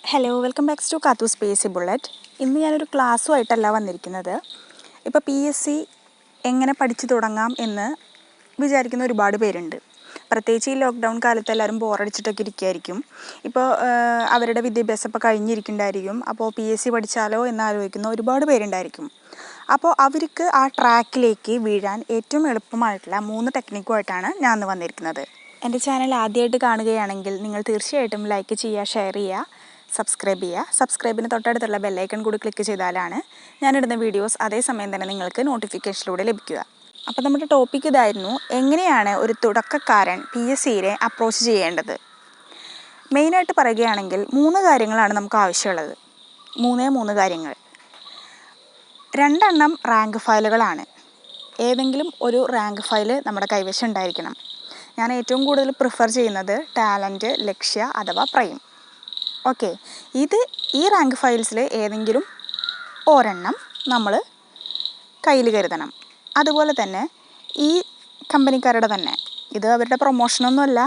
Hello, welcome back to കാത്തൂസ് PSC bullet. ഇന്ന് ഞാനൊരു ക്ലാസ്സുമായിട്ടല്ല വന്നിരിക്കുന്നത്. ഇപ്പോൾ PSC എങ്ങനെ പഠിച്ചു തുടങ്ങാം എന്ന് വിചാരിക്കുന്ന ഒരുപാട് പേരുണ്ട്. പ്രത്യേകിച്ച് ഈ ലോക്ക്ഡൗൺ കാലത്ത് എല്ലാവരും ബോറടിച്ചിട്ടൊക്കെ ഇരിക്കുമായിരിക്കും. ഇപ്പോൾ അവരുടെ വിദ്യാഭ്യാസം ഇപ്പോൾ കഴിഞ്ഞിരിക്കുന്നുണ്ടായിരിക്കും. അപ്പോൾ PSC പഠിച്ചാലോ എന്നാലോചിക്കുന്ന ഒരുപാട് പേരുണ്ടായിരിക്കും. അപ്പോൾ അവർക്ക് ആ ട്രാക്കിലേക്ക് വീഴാൻ ഏറ്റവും എളുപ്പമായിട്ടുള്ള 3 ടെക്നിക്കുമായിട്ടാണ് ഞാൻ ഇന്ന് വന്നിരിക്കുന്നത്. എൻ്റെ ചാനൽ ആദ്യമായിട്ട് കാണുകയാണെങ്കിൽ നിങ്ങൾ തീർച്ചയായിട്ടും ലൈക്ക് ചെയ്യുക, ഷെയർ ചെയ്യുക, സബ്സ്ക്രൈബ് ചെയ്യുക. സബ്സ്ക്രൈബിന് തൊട്ടടുത്തുള്ള ബെല്ലൈക്കൺ കൂടി ക്ലിക്ക് ചെയ്താലാണ് ഞാനിടുന്ന വീഡിയോസ് അതേസമയം തന്നെ നിങ്ങൾക്ക് നോട്ടിഫിക്കേഷനിലൂടെ ലഭിക്കുക. അപ്പോൾ നമ്മുടെ ടോപ്പിക് ഇതായിരുന്നു: എങ്ങനെയാണ് ഒരു തുടക്കക്കാരൻ PSCയെ അപ്രോച്ച് ചെയ്യേണ്ടത്. മെയിനായിട്ട് പറയുകയാണെങ്കിൽ 3 കാര്യങ്ങളാണ് നമുക്ക് ആവശ്യമുള്ളത്. 3 കാര്യങ്ങൾ. 2 റാങ്ക് ഫയലുകളാണ്. ഏതെങ്കിലും ഒരു റാങ്ക് ഫയൽ നമ്മുടെ കൈവശം ഉണ്ടായിരിക്കണം. ഞാൻ ഏറ്റവും കൂടുതൽ പ്രിഫർ ചെയ്യുന്നത് ടാലൻറ്റ്, ലക്ഷ്യ അഥവാ പ്രൈം. ഓക്കെ, ഈ റാങ്ക് ഫയൽസിൽ ഏതെങ്കിലും ഒരെണ്ണം നമ്മൾ കയ്യിൽ കരുതണം. അതുപോലെ തന്നെ ഈ കമ്പനിക്കാരുടെ തന്നെ, ഇത് അവരുടെ പ്രൊമോഷനൊന്നുമല്ല,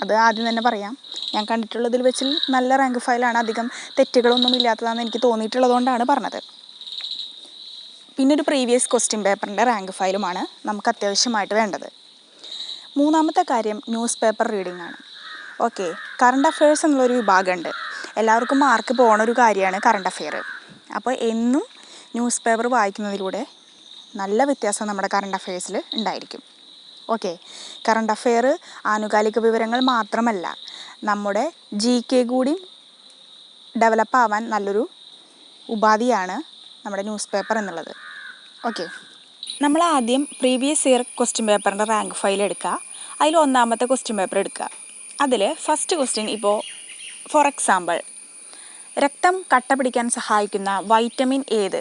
അത് ആദ്യം തന്നെ പറയാം. ഞാൻ കണ്ടിട്ടുള്ളതിൽ വെച്ച് നല്ല റാങ്ക് ഫയലാണ്, അധികം തെറ്റുകളൊന്നും ഇല്ലാത്തതാണെന്ന് എനിക്ക് തോന്നിയിട്ടുള്ളതുകൊണ്ടാണ് പറഞ്ഞത്. പിന്നെ ഒരു പ്രീവിയസ് ക്വസ്റ്റ്യൻ പേപ്പറിൻ്റെ റാങ്ക് ഫയലുമാണ് നമുക്ക് അത്യാവശ്യമായിട്ട് വേണ്ടത്. 3-മത്തെ കാര്യം ന്യൂസ് പേപ്പർ റീഡിംഗ് ആണ്. ഓക്കെ, കറണ്ട് അഫെയർസ് എന്നുള്ളൊരു വിഭാഗമുണ്ട്. എല്ലാവർക്കും മാർക്ക് പോകണ ഒരു കാര്യമാണ് കറണ്ട് അഫെയർ. അപ്പോൾ എന്നും ന്യൂസ് പേപ്പർ വായിക്കുന്നതിലൂടെ നല്ല വ്യത്യാസം നമ്മുടെ കറണ്ട് അഫെയർസിൽ ഉണ്ടായിരിക്കും. ഓക്കെ, കറണ്ട് അഫെയർ ആനുകാലിക വിവരങ്ങൾ മാത്രമല്ല, നമ്മുടെ GK കൂടി ഡെവലപ്പ് ആവാൻ നല്ലൊരു ഉപാധിയാണ് നമ്മുടെ ന്യൂസ് പേപ്പർ എന്നുള്ളത്. ഓക്കെ, നമ്മൾ ആദ്യം പ്രീവിയസ് ഇയർ ക്വസ്റ്റ്യൻ പേപ്പറിൻ്റെ റാങ്ക് ഫയൽ എടുക്കുക. അതിൽ 1-മത്തെ ക്വസ്റ്റ്യൻ പേപ്പർ എടുക്കുക. അതിൽ ഫസ്റ്റ് ക്വസ്റ്റ്യൻ, ഇപ്പോൾ ഫോർ എക്സാമ്പിൾ, രക്തം കട്ട പിടിക്കാൻ സഹായിക്കുന്ന വൈറ്റമിൻ ഏത്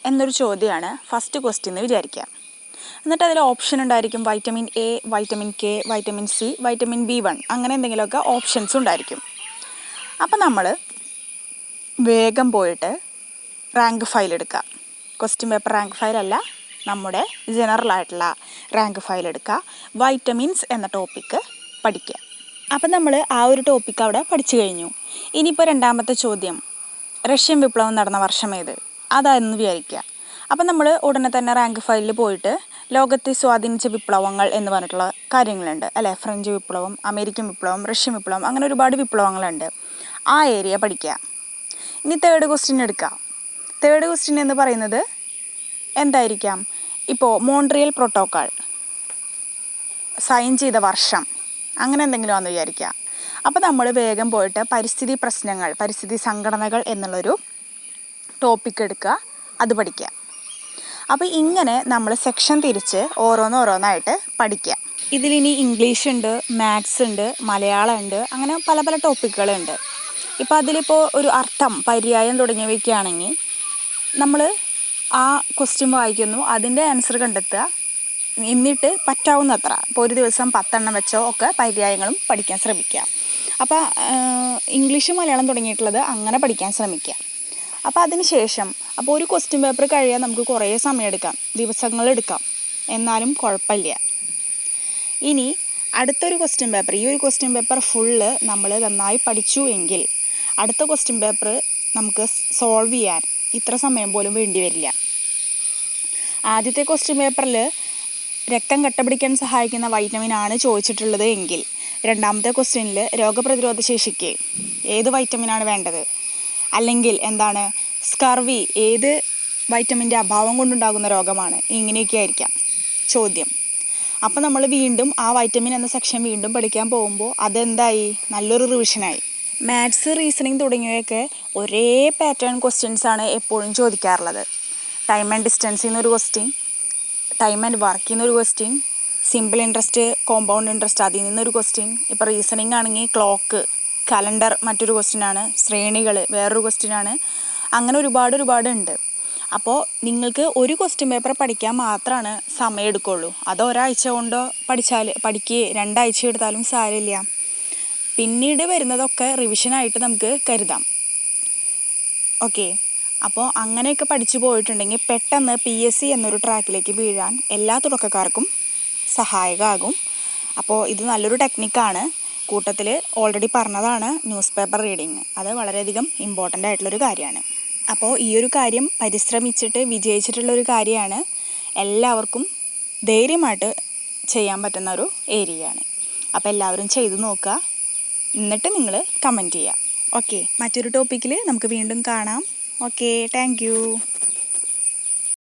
എന്നൊരു ചോദ്യമാണ് ഫസ്റ്റ് ക്വസ്റ്റ്യൻ എന്ന് വിചാരിക്കുക. എന്നിട്ട് അതിൽ ഓപ്ഷൻ ഉണ്ടായിരിക്കും: vitamin A, vitamin K, vitamin C, vitamin B1, അങ്ങനെ എന്തെങ്കിലുമൊക്കെ ഓപ്ഷൻസ് ഉണ്ടായിരിക്കും. അപ്പം നമ്മൾ വേഗം പോയിട്ട് റാങ്ക് ഫയൽ എടുക്കുക. ക്വസ്റ്റ്യൻ പേപ്പർ റാങ്ക് ഫയലല്ല, നമ്മുടെ ജനറൽ ആയിട്ടുള്ള റാങ്ക് ഫയൽ എടുക്കുക. വൈറ്റമിൻസ് എന്ന ടോപ്പിക്ക് പഠിക്കുക. അപ്പം നമ്മൾ ആ ഒരു ടോപ്പിക്ക് അവിടെ പഠിച്ചു കഴിഞ്ഞു. ഇനിയിപ്പോൾ 2-മത്തെ ചോദ്യം, റഷ്യൻ വിപ്ലവം നടന്ന വർഷം ഏത്, അതായിരുന്നു വിചാരിക്കുക. അപ്പം നമ്മൾ ഉടനെ തന്നെ റാങ്ക് ഫയലിൽ പോയിട്ട് ലോകത്തെ സ്വാധീനിച്ച വിപ്ലവങ്ങൾ എന്ന് പറഞ്ഞിട്ടുള്ള കാര്യങ്ങളുണ്ട് അല്ലേ. ഫ്രഞ്ച് വിപ്ലവം, അമേരിക്കൻ വിപ്ലവം, റഷ്യൻ വിപ്ലവം, അങ്ങനെ ഒരുപാട് വിപ്ലവങ്ങളുണ്ട്. ആ ഏരിയ പഠിക്കുക. ഇനി 3rd ക്വസ്റ്റ്യൻ എടുക്കുക. 3rd ക്വസ്റ്റ്യൻ എന്ന് പറയുന്നത് എന്തായിരിക്കാം? ഇപ്പോൾ മോൺട്രിയൽ പ്രോട്ടോക്കോൾ സൈൻ ചെയ്ത വർഷം, അങ്ങനെ എന്തെങ്കിലും ആണെന്ന് വിചാരിക്കുക. അപ്പോൾ നമ്മൾ വേഗം പോയിട്ട് പരിസ്ഥിതി പ്രശ്നങ്ങൾ, പരിസ്ഥിതി സംഘടനകൾ എന്നുള്ളൊരു ടോപ്പിക്ക് എടുക്കുക, അത് പഠിക്കുക. അപ്പോൾ ഇങ്ങനെ നമ്മൾ സെക്ഷൻ തിരിച്ച് ഓരോന്നോരോന്നായിട്ട് പഠിക്കുക. ഇതിലിനി ഇംഗ്ലീഷ് ഉണ്ട്, മാത്സ് ഉണ്ട്, മലയാളം ഉണ്ട്, അങ്ങനെ പല പല ടോപ്പിക്കുകളുണ്ട്. ഇപ്പോൾ അതിലിപ്പോൾ ഒരു അർത്ഥം, പര്യായം തുടങ്ങിയവയ്ക്കാണെങ്കിൽ നമ്മൾ ആ ക്വസ്റ്റ്യൻ വായിക്കുന്നു, അതിൻ്റെ ആൻസർ കണ്ടെത്തുക, എന്നിട്ട് പറ്റാവുന്നത്ര, ഇപ്പോൾ ഒരു ദിവസം 10 വെച്ചോ ഒക്കെ പര്യായങ്ങളും പഠിക്കാൻ ശ്രമിക്കുക. അപ്പോൾ ഇംഗ്ലീഷ്, മലയാളം തുടങ്ങിയിട്ടുള്ളത് അങ്ങനെ പഠിക്കാൻ ശ്രമിക്കുക. അപ്പോൾ അതിന് ശേഷം, അപ്പോൾ ഒരു ക്വസ്റ്റ്യൻ പേപ്പർ കഴിയാൻ നമുക്ക് കുറേ സമയമെടുക്കാം, ദിവസങ്ങളെടുക്കാം, എന്നാലും കുഴപ്പമില്ല. ഇനി അടുത്തൊരു ക്വസ്റ്റ്യൻ പേപ്പർ, ഈ ഒരു ക്വസ്റ്റ്യൻ പേപ്പർ ഫുള്ള് നമ്മൾ നന്നായി പഠിച്ചു എങ്കിൽ അടുത്ത ക്വസ്റ്റ്യൻ പേപ്പർ നമുക്ക് സോൾവ് ചെയ്യാൻ ഇത്ര സമയം പോലും വേണ്ടി വരില്ല. ആദ്യത്തെ ക്വസ്റ്റ്യൻ പേപ്പറിൽ രക്തം കട്ടപിടിക്കാൻ സഹായിക്കുന്ന വൈറ്റമിൻ ആണ് ചോദിച്ചിട്ടുള്ളത് എങ്കിൽ 2-മത്തെ ക്വസ്റ്റ്യനിൽ രോഗപ്രതിരോധ ശേഷിക്ക് ഏത് വൈറ്റമിനാണ് വേണ്ടത്, അല്ലെങ്കിൽ എന്താണ് സ്കർവി, ഏത് വൈറ്റമിൻ്റെ അഭാവം കൊണ്ടുണ്ടാകുന്ന രോഗമാണ്, ഇങ്ങനെയൊക്കെ ആയിരിക്കാം ചോദ്യം. അപ്പോൾ നമ്മൾ വീണ്ടും ആ വൈറ്റമിൻ എന്ന സെക്ഷൻ വീണ്ടും പഠിക്കാൻ പോകുമ്പോൾ അതെന്തായി, നല്ലൊരു റിവിഷനായി. മാത്സ്, റീസണിങ് തുടങ്ങിയവയൊക്കെ ഒരേ പാറ്റേൺ ക്വസ്റ്റ്യൻസാണ് എപ്പോഴും ചോദിക്കാറുള്ളത്. ടൈം ആൻഡ് ഡിസ്റ്റൻസിൽ നിന്നൊരു ക്വസ്റ്റ്യൻ, ടൈം ആൻഡ് വർക്കിൽ നിന്നൊരു question, simple interest, compound interest അതിൽ നിന്നൊരു ക്വസ്റ്റ്യൻ. ഇപ്പോൾ റീസണിങ് ആണെങ്കിൽ ക്ലോക്ക്, കലണ്ടർ മറ്റൊരു ക്വസ്റ്റ്യനാണ്, ശ്രേണികൾ വേറൊരു ക്വസ്റ്റ്യനാണ്, അങ്ങനെ ഒരുപാടുണ്ട്. അപ്പോൾ നിങ്ങൾക്ക് ഒരു ക്വസ്റ്റ്യൻ പേപ്പർ പഠിക്കാൻ മാത്രമാണ് സമയം എടുക്കുള്ളൂ. അത് ഒരാഴ്ച കൊണ്ടോ പഠിക്കുകയെ 2 ആഴ്ച എടുത്താലും സാരമില്ല. പിന്നീട് വരുന്നതൊക്കെ റിവിഷനായിട്ട് നമുക്ക് കരുതാം. ഓക്കെ, അപ്പോൾ അങ്ങനെയൊക്കെ പഠിച്ചു പോയിട്ടുണ്ടെങ്കിൽ പെട്ടെന്ന് PSC എന്നൊരു ട്രാക്കിലേക്ക് വീഴാൻ എല്ലാ തുടക്കക്കാർക്കും സഹായകമാകും. അപ്പോൾ ഇത് നല്ലൊരു ടെക്നിക്കാണ്. കൂട്ടത്തിൽ ഓൾറെഡി പറഞ്ഞതാണ് ന്യൂസ് പേപ്പർ റീഡിങ്. അത് വളരെയധികം ഇമ്പോർട്ടൻ്റ് ആയിട്ടുള്ളൊരു കാര്യമാണ്. അപ്പോൾ ഈ ഒരു കാര്യം പരിശ്രമിച്ചിട്ട് വിജയിച്ചിട്ടുള്ളൊരു കാര്യമാണ്. എല്ലാവർക്കും ധൈര്യമായിട്ട് ചെയ്യാൻ പറ്റുന്ന ഒരു ഏരിയയാണ്. അപ്പോൾ എല്ലാവരും ചെയ്തു നോക്കുക, എന്നിട്ട് നിങ്ങൾ കമൻറ്റ് ചെയ്യുക. ഓക്കെ, മറ്റൊരു ടോപ്പിക്കിൽ നമുക്ക് വീണ്ടും കാണാം. Okay, thank you.